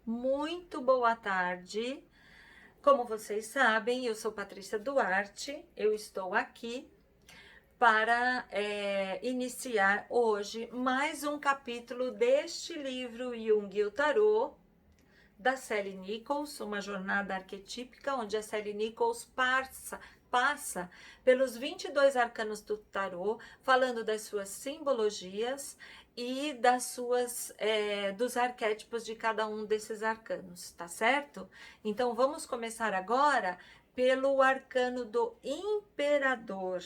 Muito boa tarde. Como vocês sabem, eu sou Patrícia Duarte. Eu estou aqui para iniciar hoje mais um capítulo deste livro Jung e o Tarô, da Sally Nichols, uma jornada arquetípica, onde a Sally Nichols passa pelos 22 arcanos do tarô, falando das suas simbologias e dos arquétipos de cada um desses arcanos, tá certo? Então vamos começar agora pelo arcano do Imperador.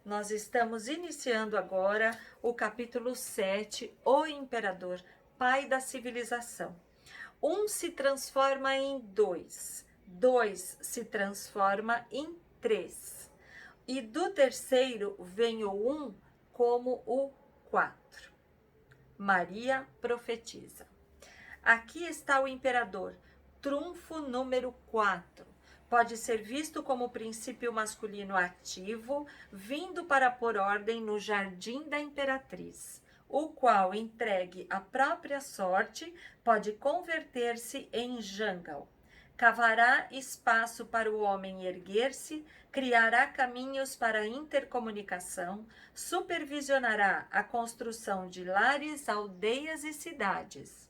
Nós estamos iniciando agora o capítulo 7, o Imperador, pai da civilização. Um se transforma em dois, dois se transforma em três. E do terceiro vem o um como o 4. Maria profetiza. Aqui está o imperador, trunfo número 4. Pode ser visto como princípio masculino ativo, vindo para pôr ordem no jardim da imperatriz, o qual, entregue à própria sorte, pode converter-se em jungle. Cavará espaço para o homem erguer-se, criará caminhos para a intercomunicação, supervisionará a construção de lares, aldeias e cidades.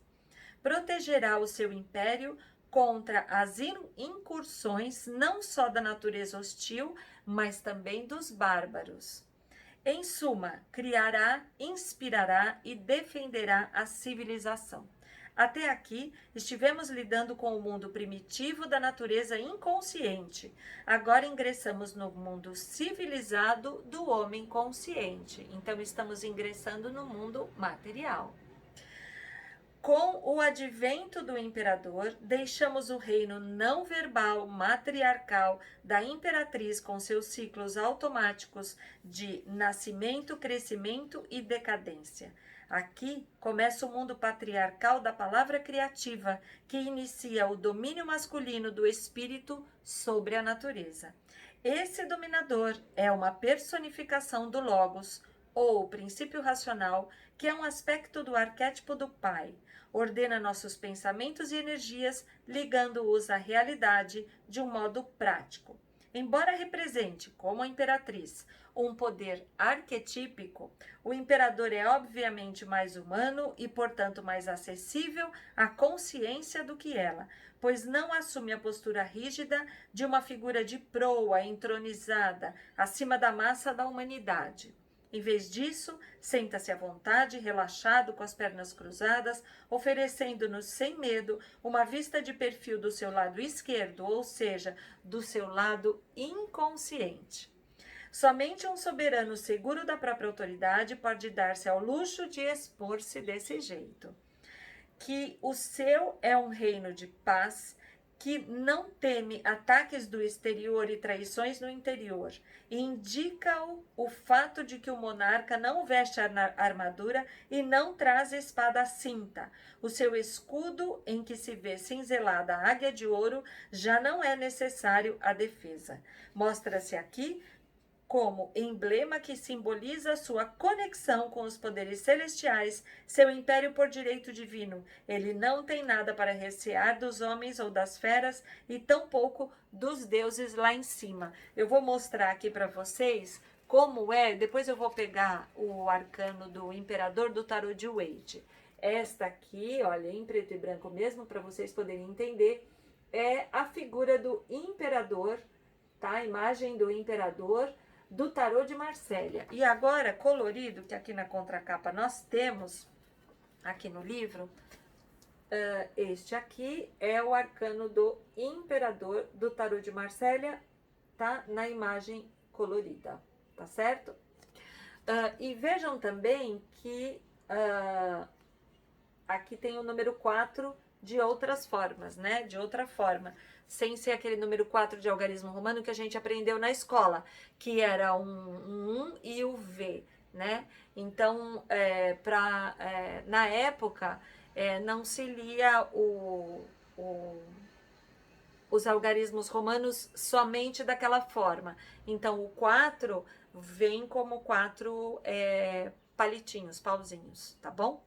Protegerá o seu império contra as incursões não só da natureza hostil, mas também dos bárbaros. Em suma, criará, inspirará e defenderá a civilização. Até aqui, estivemos lidando com o mundo primitivo da natureza inconsciente. Agora ingressamos no mundo civilizado do homem consciente. Então, estamos ingressando no mundo material. Com o advento do imperador, deixamos o reino não verbal, matriarcal da imperatriz com seus ciclos automáticos de nascimento, crescimento e decadência. Aqui começa o mundo patriarcal da palavra criativa, que inicia o domínio masculino do espírito sobre a natureza. Esse dominador é uma personificação do Logos, ou princípio racional, que é um aspecto do arquétipo do pai. Ordena nossos pensamentos e energias, ligando-os à realidade de um modo prático. Embora represente, como a imperatriz, um poder arquetípico, o imperador é obviamente mais humano e, portanto, mais acessível à consciência do que ela, pois não assume a postura rígida de uma figura de proa entronizada acima da massa da humanidade. Em vez disso, senta-se à vontade, relaxado, com as pernas cruzadas, oferecendo-nos sem medo uma vista de perfil do seu lado esquerdo, ou seja, do seu lado inconsciente. Somente um soberano seguro da própria autoridade pode dar-se ao luxo de expor-se desse jeito. Que o seu é um reino de paz, que não teme ataques do exterior e traições no interior. Indica-o o fato de que o monarca não veste armadura e não traz espada à cinta. O seu escudo, em que se vê cinzelada a águia de ouro, já não é necessário a defesa. Mostra-se aqui como emblema que simboliza sua conexão com os poderes celestiais, seu império por direito divino. Ele não tem nada para recear dos homens ou das feras e tampouco dos deuses lá em cima. Eu vou mostrar aqui para vocês como é, depois eu vou pegar o arcano do Imperador do Tarot de Waite. Esta aqui, olha, em preto e branco mesmo, para vocês poderem entender, é a figura do Imperador, tá? A imagem do Imperador do Tarô de Marsella. E agora, colorido, que aqui na contracapa nós temos, aqui no livro, este aqui é o arcano do Imperador do Tarô de Marsella, tá? Na imagem colorida, tá certo? E vejam também que aqui tem o número 4 de outras formas, né? De outra forma, sem ser aquele número 4 de algarismo romano que a gente aprendeu na escola, que era um e o V, né? Então, na época, não se lia os algarismos romanos somente daquela forma. Então, o 4 vem como 4 palitinhos, pauzinhos, tá bom?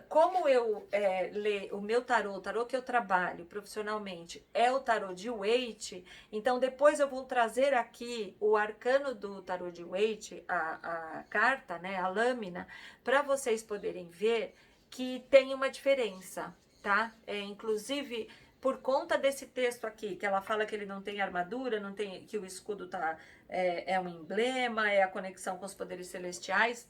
Como eu leio o meu tarô, o tarô que eu trabalho profissionalmente é o tarô de Waite, então depois eu vou trazer aqui o arcano do tarô de Waite, a carta, né, a lâmina, para vocês poderem ver que tem uma diferença, tá? Inclusive por conta desse texto aqui, que ela fala que ele não tem armadura, não tem, que o escudo é um emblema, é a conexão com os poderes celestiais.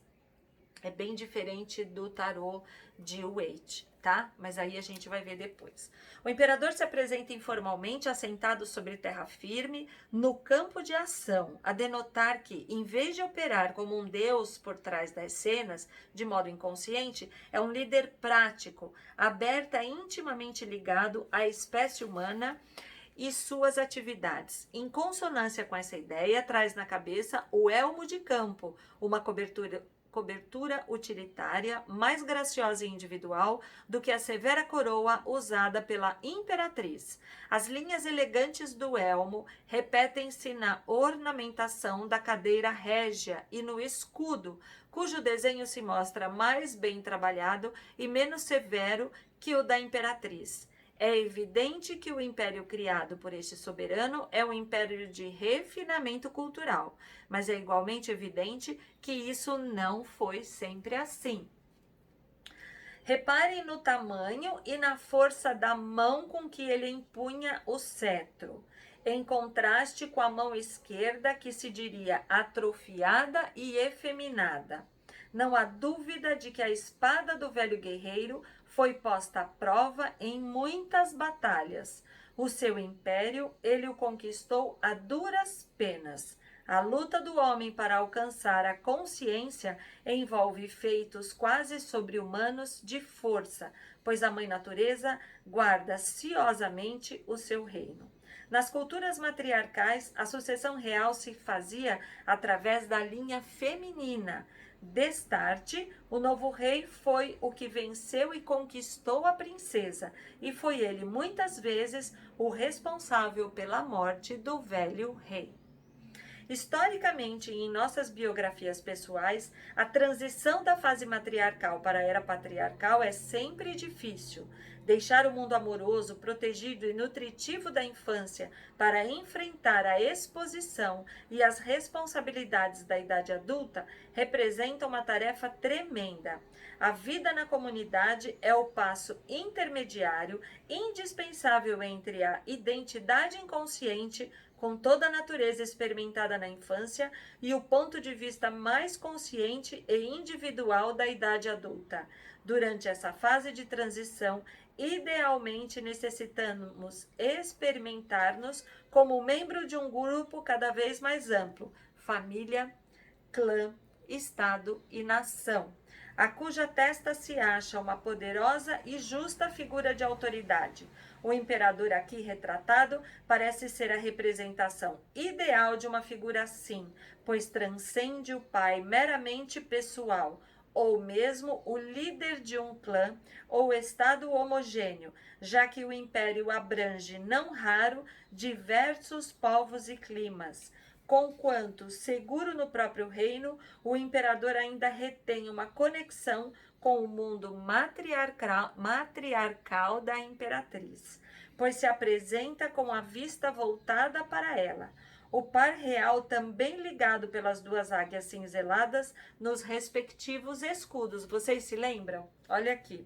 É bem diferente do tarô de Waite, tá? Mas aí a gente vai ver depois. O imperador se apresenta informalmente assentado sobre terra firme no campo de ação, a denotar que, em vez de operar como um deus por trás das cenas, de modo inconsciente, é um líder prático, aberta e intimamente ligado à espécie humana e suas atividades. Em consonância com essa ideia, traz na cabeça o elmo de campo, uma cobertura utilitária mais graciosa e individual do que a severa coroa usada pela imperatriz. As linhas elegantes do elmo repetem-se na ornamentação da cadeira régia e no escudo, cujo desenho se mostra mais bem trabalhado e menos severo que o da imperatriz. É evidente que o império criado por este soberano é um império de refinamento cultural, mas é igualmente evidente que isso não foi sempre assim. Reparem no tamanho e na força da mão com que ele empunha o cetro, em contraste com a mão esquerda, que se diria atrofiada e efeminada. Não há dúvida de que a espada do velho guerreiro foi posta à prova em muitas batalhas. O seu império ele o conquistou a duras penas. A luta do homem para alcançar a consciência envolve feitos quase sobre-humanos de força, pois a mãe natureza guarda ciosamente o seu reino. Nas culturas matriarcais, a sucessão real se fazia através da linha feminina. Destarte, o novo rei foi o que venceu e conquistou a princesa, e foi ele muitas vezes o responsável pela morte do velho rei. Historicamente, em nossas biografias pessoais, a transição da fase matriarcal para a era patriarcal é sempre difícil. Deixar o mundo amoroso, protegido e nutritivo da infância para enfrentar a exposição e as responsabilidades da idade adulta representa uma tarefa tremenda. A vida na comunidade é o passo intermediário, indispensável entre a identidade inconsciente com toda a natureza experimentada na infância e o ponto de vista mais consciente e individual da idade adulta. Durante essa fase de transição, idealmente necessitamos experimentar-nos como membro de um grupo cada vez mais amplo, família, clã, estado e nação, a cuja testa se acha uma poderosa e justa figura de autoridade. O imperador aqui retratado parece ser a representação ideal de uma figura assim, pois transcende o pai meramente pessoal, ou mesmo o líder de um clã ou estado homogêneo, já que o império abrange, não raro, diversos povos e climas. Conquanto seguro no próprio reino, o imperador ainda retém uma conexão com o mundo matriarcal da imperatriz, pois se apresenta com a vista voltada para ela. O par real também ligado pelas duas águias cinzeladas nos respectivos escudos. Vocês se lembram? Olha aqui.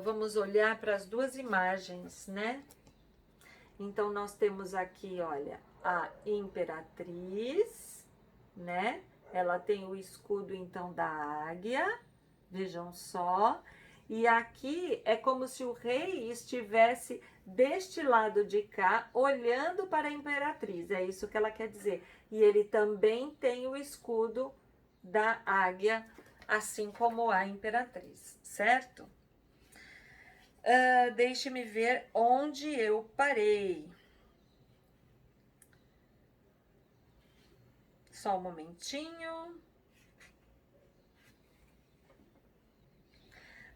Vamos olhar para as duas imagens, né? Então, nós temos aqui, olha, a imperatriz, né? Ela tem o escudo, então, da águia, vejam só. E aqui é como se o rei estivesse deste lado de cá, olhando para a imperatriz, é isso que ela quer dizer. E ele também tem o escudo da águia, assim como a imperatriz, certo? Deixe-me ver onde eu parei. Só um momentinho.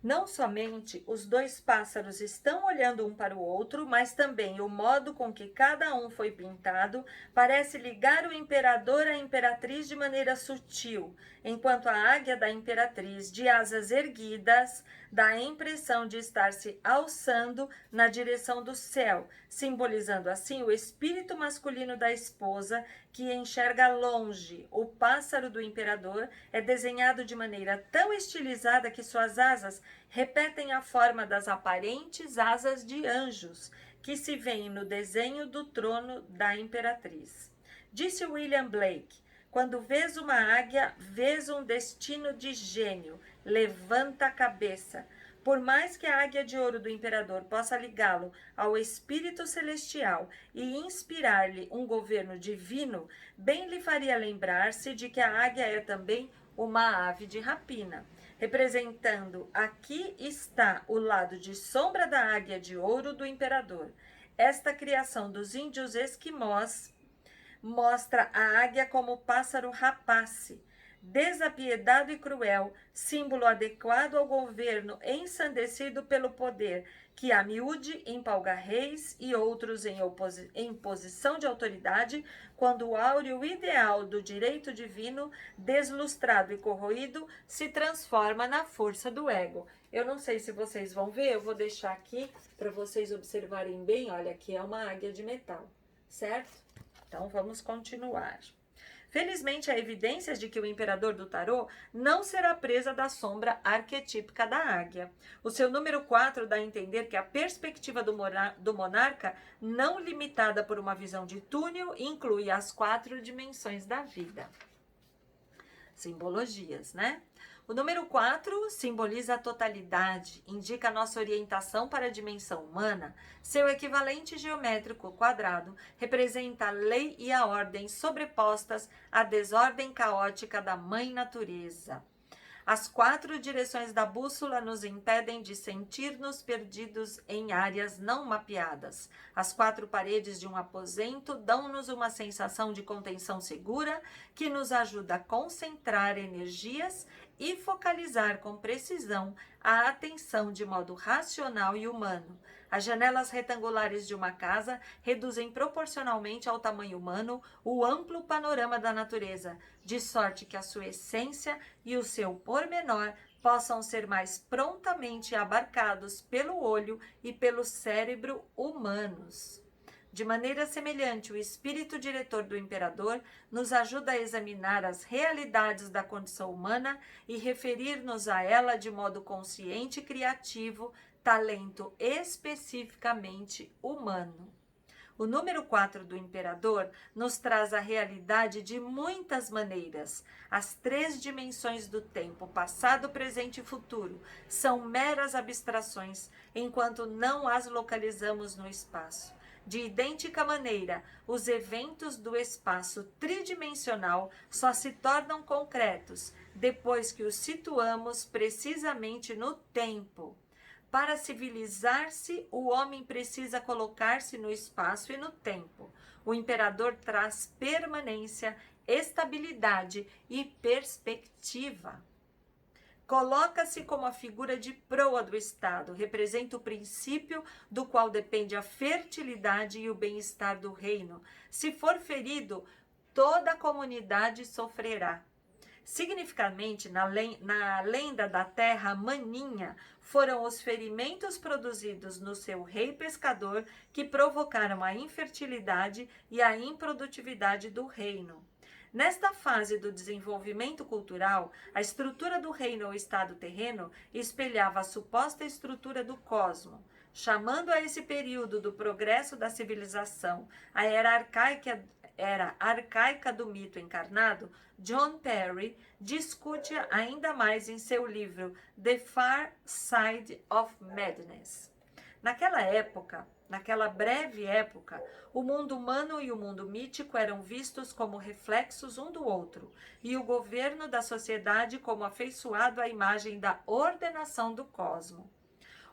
Não somente os dois pássaros estão olhando um para o outro, mas também o modo com que cada um foi pintado parece ligar o imperador à imperatriz de maneira sutil, enquanto a águia da imperatriz, de asas erguidas, dá a impressão de estar se alçando na direção do céu, simbolizando assim o espírito masculino da esposa que enxerga longe. O pássaro do imperador é desenhado de maneira tão estilizada que suas asas repetem a forma das aparentes asas de anjos que se veem no desenho do trono da imperatriz. Disse William Blake: quando vês uma águia, vês um destino de gênio. Levanta a cabeça. Por mais que a águia de ouro do imperador possa ligá-lo ao espírito celestial e inspirar-lhe um governo divino, bem lhe faria lembrar-se de que a águia é também uma ave de rapina. Representando aqui está o lado de sombra da águia de ouro do imperador. Esta criação dos índios esquimós mostra a águia como pássaro rapace, desapiedado e cruel, símbolo adequado ao governo ensandecido pelo poder, que a miúde empolga reis e outros em posição de autoridade, quando o áureo ideal do direito divino, deslustrado e corroído, se transforma na força do ego. Eu não sei se vocês vão ver, eu vou deixar aqui para vocês observarem bem. Olha, aqui é uma águia de metal, certo? Então, vamos continuar. Felizmente, há evidências de que o imperador do tarô não será presa da sombra arquetípica da águia. O seu número 4 dá a entender que a perspectiva do monarca, não limitada por uma visão de túnel, inclui as 4 dimensões da vida. Simbologias, né? O número 4 simboliza a totalidade, indica a nossa orientação para a dimensão humana. Seu equivalente geométrico quadrado representa a lei e a ordem sobrepostas à desordem caótica da mãe natureza. As 4 direções da bússola nos impedem de sentir-nos perdidos em áreas não mapeadas. As 4 paredes de um aposento dão-nos uma sensação de contenção segura que nos ajuda a concentrar energias e focalizar com precisão a atenção de modo racional e humano. As janelas retangulares de uma casa reduzem proporcionalmente ao tamanho humano o amplo panorama da natureza, de sorte que a sua essência e o seu pormenor possam ser mais prontamente abarcados pelo olho e pelo cérebro humanos. De maneira semelhante, o espírito diretor do imperador nos ajuda a examinar as realidades da condição humana e referir-nos a ela de modo consciente e criativo, talento especificamente humano. O número 4 do imperador nos traz a realidade de muitas maneiras. As 3 dimensões do tempo, passado, presente e futuro, são meras abstrações, enquanto não as localizamos no espaço. De idêntica maneira, os eventos do espaço tridimensional só se tornam concretos depois que os situamos precisamente no tempo. Para civilizar-se, o homem precisa colocar-se no espaço e no tempo. O imperador traz permanência, estabilidade e perspectiva. Coloca-se como a figura de proa do Estado, representa o princípio do qual depende a fertilidade e o bem-estar do reino. Se for ferido, toda a comunidade sofrerá. Significativamente, na lenda da terra maninha, foram os ferimentos produzidos no seu rei pescador que provocaram a infertilidade e a improdutividade do reino. Nesta fase do desenvolvimento cultural, a estrutura do reino ou estado terreno espelhava a suposta estrutura do cosmo. Chamando a esse período do progresso da civilização a era arcaica do mito encarnado, John Perry discute ainda mais em seu livro The Far Side of Madness. Naquela breve época, o mundo humano e o mundo mítico eram vistos como reflexos um do outro, e o governo da sociedade como afeiçoado à imagem da ordenação do cosmo.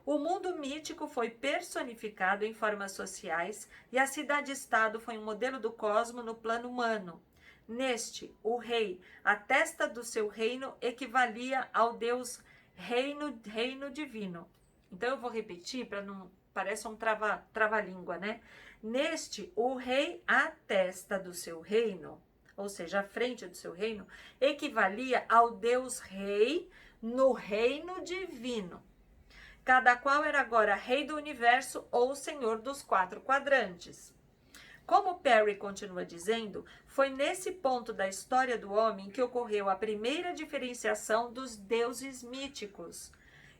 O mundo mítico foi personificado em formas sociais e a cidade-estado foi um modelo do cosmo no plano humano. Neste, o rei, a testa do seu reino, equivalia ao deus reino divino. Então eu vou repetir para não parece um trava-língua, né? Neste, o rei à testa do seu reino, ou seja, à frente do seu reino, equivalia ao Deus rei no reino divino. Cada qual era agora rei do universo ou senhor dos 4 quadrantes. Como Perry continua dizendo, foi nesse ponto da história do homem que ocorreu a primeira diferenciação dos deuses míticos.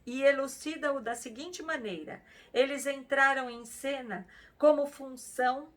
E elucida-o da seguinte maneira: eles entraram em cena como função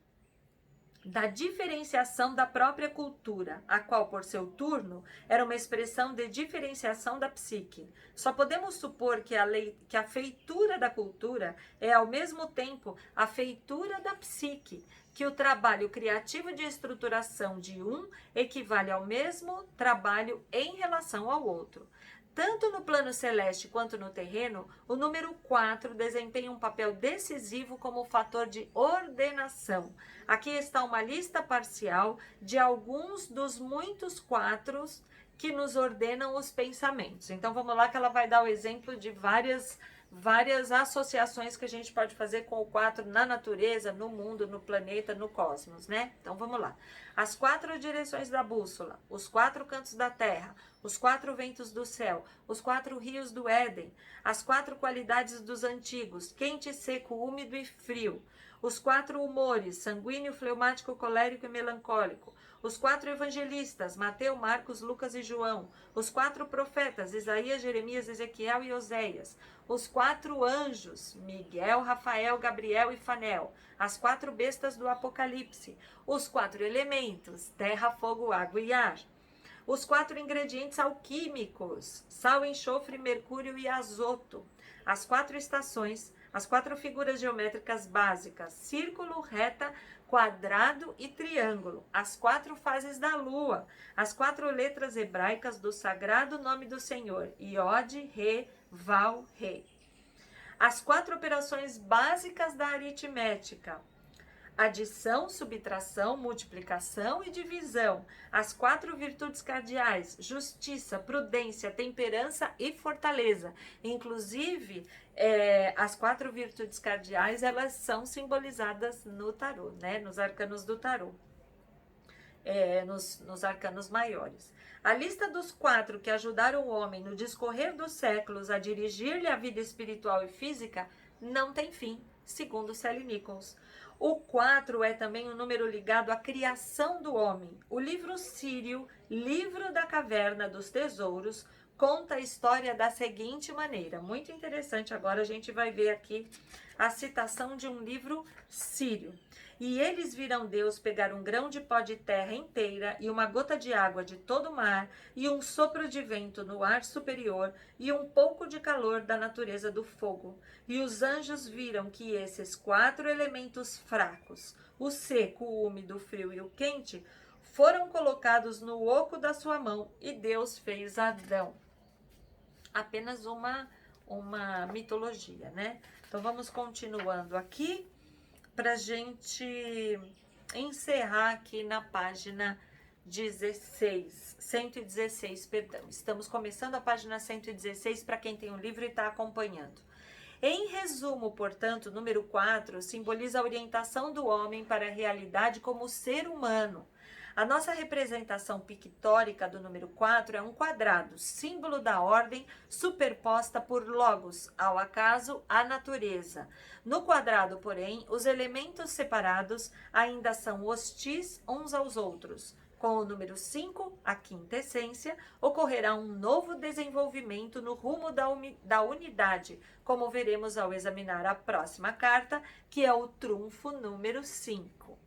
da diferenciação da própria cultura, a qual, por seu turno, era uma expressão de diferenciação da psique. Só podemos supor que a feitura da cultura é, ao mesmo tempo, a feitura da psique, que o trabalho criativo de estruturação de um equivale ao mesmo trabalho em relação ao outro. Tanto no plano celeste quanto no terreno, o número 4 desempenha um papel decisivo como fator de ordenação. Aqui está uma lista parcial de alguns dos muitos 4 que nos ordenam os pensamentos. Então vamos lá que ela vai dar o exemplo de várias associações que a gente pode fazer com o 4 na natureza, no mundo, no planeta, no cosmos, né? Então vamos lá. As 4 direções da bússola, os 4 cantos da terra, os 4 ventos do céu, os 4 rios do Éden, as 4 qualidades dos antigos, quente, seco, úmido e frio, os 4 humores, sanguíneo, fleumático, colérico e melancólico, os 4 evangelistas, Mateus, Marcos, Lucas e João, os 4 profetas, Isaías, Jeremias, Ezequiel e Oséias, os 4 anjos, Miguel, Rafael, Gabriel e Fanel, as 4 bestas do Apocalipse, os 4 elementos, terra, fogo, água e ar, os 4 ingredientes alquímicos, sal, enxofre, mercúrio e azoto, as 4 estações, as 4 figuras geométricas básicas, círculo, reta, quadrado e triângulo, as 4 fases da lua, as 4 letras hebraicas do sagrado nome do Senhor, Iod, Re, Val, Re. As 4 operações básicas da aritmética, adição, subtração, multiplicação e divisão, as 4 virtudes cardeais, justiça, prudência, temperança e fortaleza. Inclusive, as 4 virtudes cardeais, elas são simbolizadas no tarô, né? Nos arcanos do tarô, nos arcanos maiores. A lista dos 4 que ajudaram o homem no discorrer dos séculos a dirigir-lhe a vida espiritual e física não tem fim, segundo Sally Nichols. O 4 é também um número ligado à criação do homem. O livro sírio, Livro da Caverna dos Tesouros, conta a história da seguinte maneira. Muito interessante, agora a gente vai ver aqui a citação de um livro sírio. E eles viram Deus pegar um grão de pó de terra inteira e uma gota de água de todo o mar e um sopro de vento no ar superior e um pouco de calor da natureza do fogo. E os anjos viram que esses 4 elementos fracos, o seco, o úmido, o frio e o quente, foram colocados no oco da sua mão e Deus fez Adão. Apenas uma mitologia, né? Então vamos continuando aqui para a gente encerrar aqui na página 116, perdão. Estamos começando a página 116 para quem tem o livro e está acompanhando. Em resumo, portanto, o número 4 simboliza a orientação do homem para a realidade como ser humano. A nossa representação pictórica do número 4 é um quadrado, símbolo da ordem superposta por logos, ao acaso, à natureza. No quadrado, porém, os elementos separados ainda são hostis uns aos outros. Com o número 5, a quinta essência, ocorrerá um novo desenvolvimento no rumo da unidade, como veremos ao examinar a próxima carta, que é o trunfo número 5.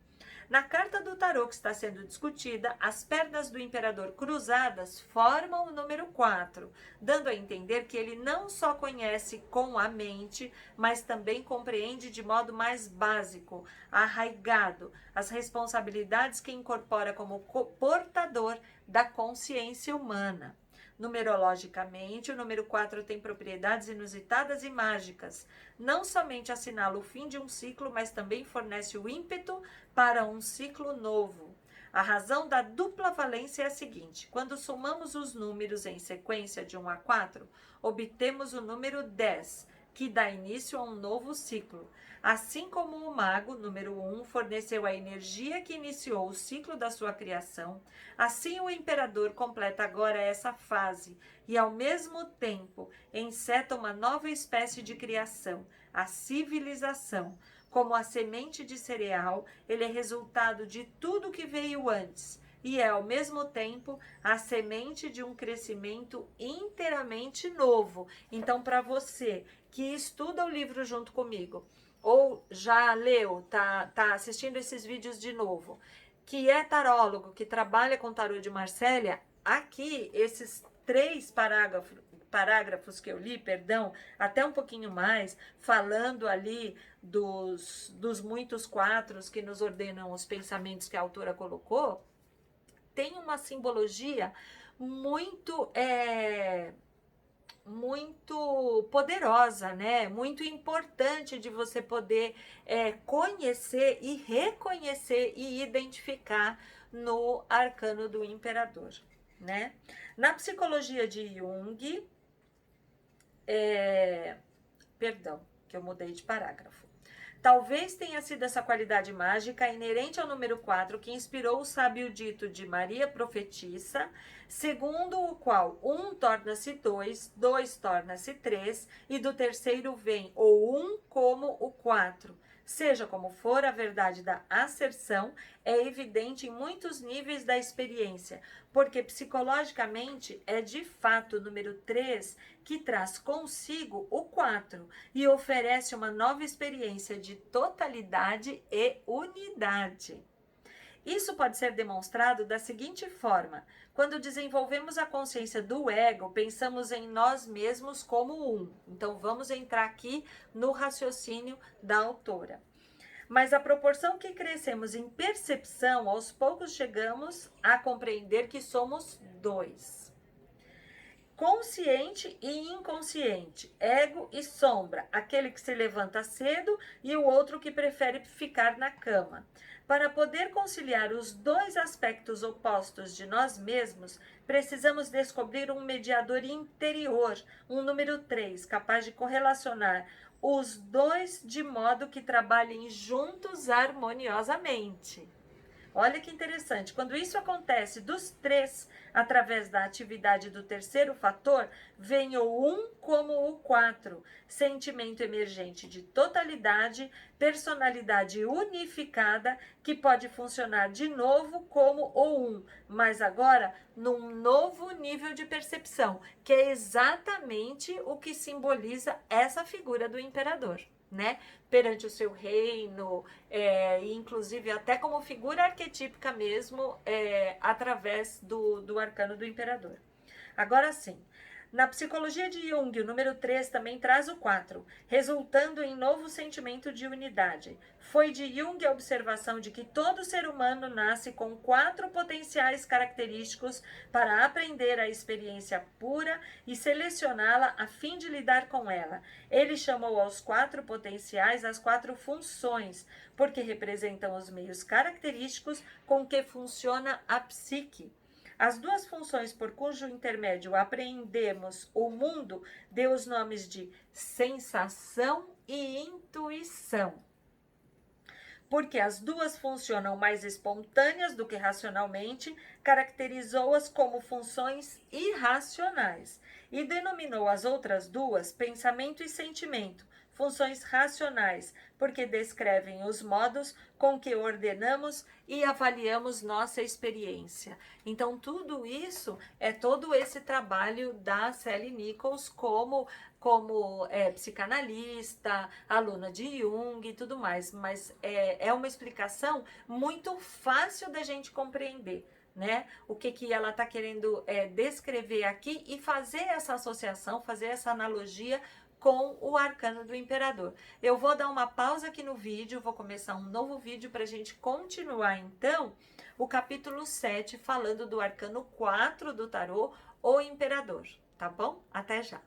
Na carta do tarô que está sendo discutida, as pernas do imperador cruzadas formam o número 4, dando a entender que ele não só conhece com a mente, mas também compreende de modo mais básico, arraigado, as responsabilidades que incorpora como portador da consciência humana. Numerologicamente, o número 4 tem propriedades inusitadas e mágicas. Não somente assinala o fim de um ciclo, mas também fornece o ímpeto para um ciclo novo. A razão da dupla valência é a seguinte: quando somamos os números em sequência de 1 a 4, obtemos o número 10, que dá início a um novo ciclo. Assim como o mago, número 1, forneceu a energia que iniciou o ciclo da sua criação, assim o imperador completa agora essa fase e, ao mesmo tempo, enceta uma nova espécie de criação, a civilização. Como a semente de cereal, ele é resultado de tudo que veio antes e é, ao mesmo tempo, a semente de um crescimento inteiramente novo. Então, para você que estuda o livro junto comigo, ou já leu, tá assistindo esses vídeos de novo, que é tarólogo, que trabalha com tarô de Marsella, aqui, esses 3 parágrafos que eu li, perdão, até um pouquinho mais, falando ali dos muitos quatros que nos ordenam os pensamentos que a autora colocou, tem uma simbologia muito muito poderosa, né? Muito importante de você poder conhecer e reconhecer e identificar no arcano do imperador, né? Na psicologia de Jung, perdão, que eu mudei de parágrafo. Talvez tenha sido essa qualidade mágica inerente ao número 4 que inspirou o sábio dito de Maria Profetissa, segundo o qual 1 torna-se 2, 2 torna-se 3, e do terceiro vem o 1 como o 4. Seja como for, a verdade da asserção é evidente em muitos níveis da experiência, porque psicologicamente é de fato o número 3 que traz consigo o 4 e oferece uma nova experiência de totalidade e unidade. Isso pode ser demonstrado da seguinte forma: quando desenvolvemos a consciência do ego, pensamos em nós mesmos como um. Então, vamos entrar aqui no raciocínio da autora. Mas à proporção que crescemos em percepção, aos poucos chegamos a compreender que somos 2. Consciente e inconsciente, ego e sombra, aquele que se levanta cedo e o outro que prefere ficar na cama. Para poder conciliar os 2 aspectos opostos de nós mesmos, precisamos descobrir um mediador interior, um número 3, capaz de correlacionar os 2 de modo que trabalhem juntos harmoniosamente. Olha que interessante, quando isso acontece dos 3, através da atividade do terceiro fator, vem o 1 como o 4, sentimento emergente de totalidade, personalidade unificada, que pode funcionar de novo como o 1, mas agora num novo nível de percepção, que é exatamente o que simboliza essa figura do imperador, né? Perante o seu reino, inclusive até como figura arquetípica mesmo, através do arcano do imperador. Agora sim, na psicologia de Jung, o número 3 também traz o 4, resultando em novo sentimento de unidade. Foi de Jung a observação de que todo ser humano nasce com 4 potenciais característicos para aprender a experiência pura e selecioná-la a fim de lidar com ela. Ele chamou aos 4 potenciais as 4 funções, porque representam os meios característicos com que funciona a psique. As 2 funções por cujo intermédio apreendemos o mundo deu os nomes de sensação e intuição. Porque as 2 funcionam mais espontâneas do que racionalmente, caracterizou-as como funções irracionais e denominou as outras 2 pensamento e sentimento, funções racionais, porque descrevem os modos com que ordenamos e avaliamos nossa experiência. Então, tudo isso é todo esse trabalho da Sally Nichols como psicanalista, aluna de Jung e tudo mais, mas é uma explicação muito fácil da gente compreender, né? O que ela está querendo descrever aqui e fazer essa associação, fazer essa analogia com o arcano do imperador. Eu vou dar uma pausa aqui no vídeo, vou começar um novo vídeo para a gente continuar então o capítulo 7, falando do arcano 4 do tarô, o imperador, tá bom? Até já!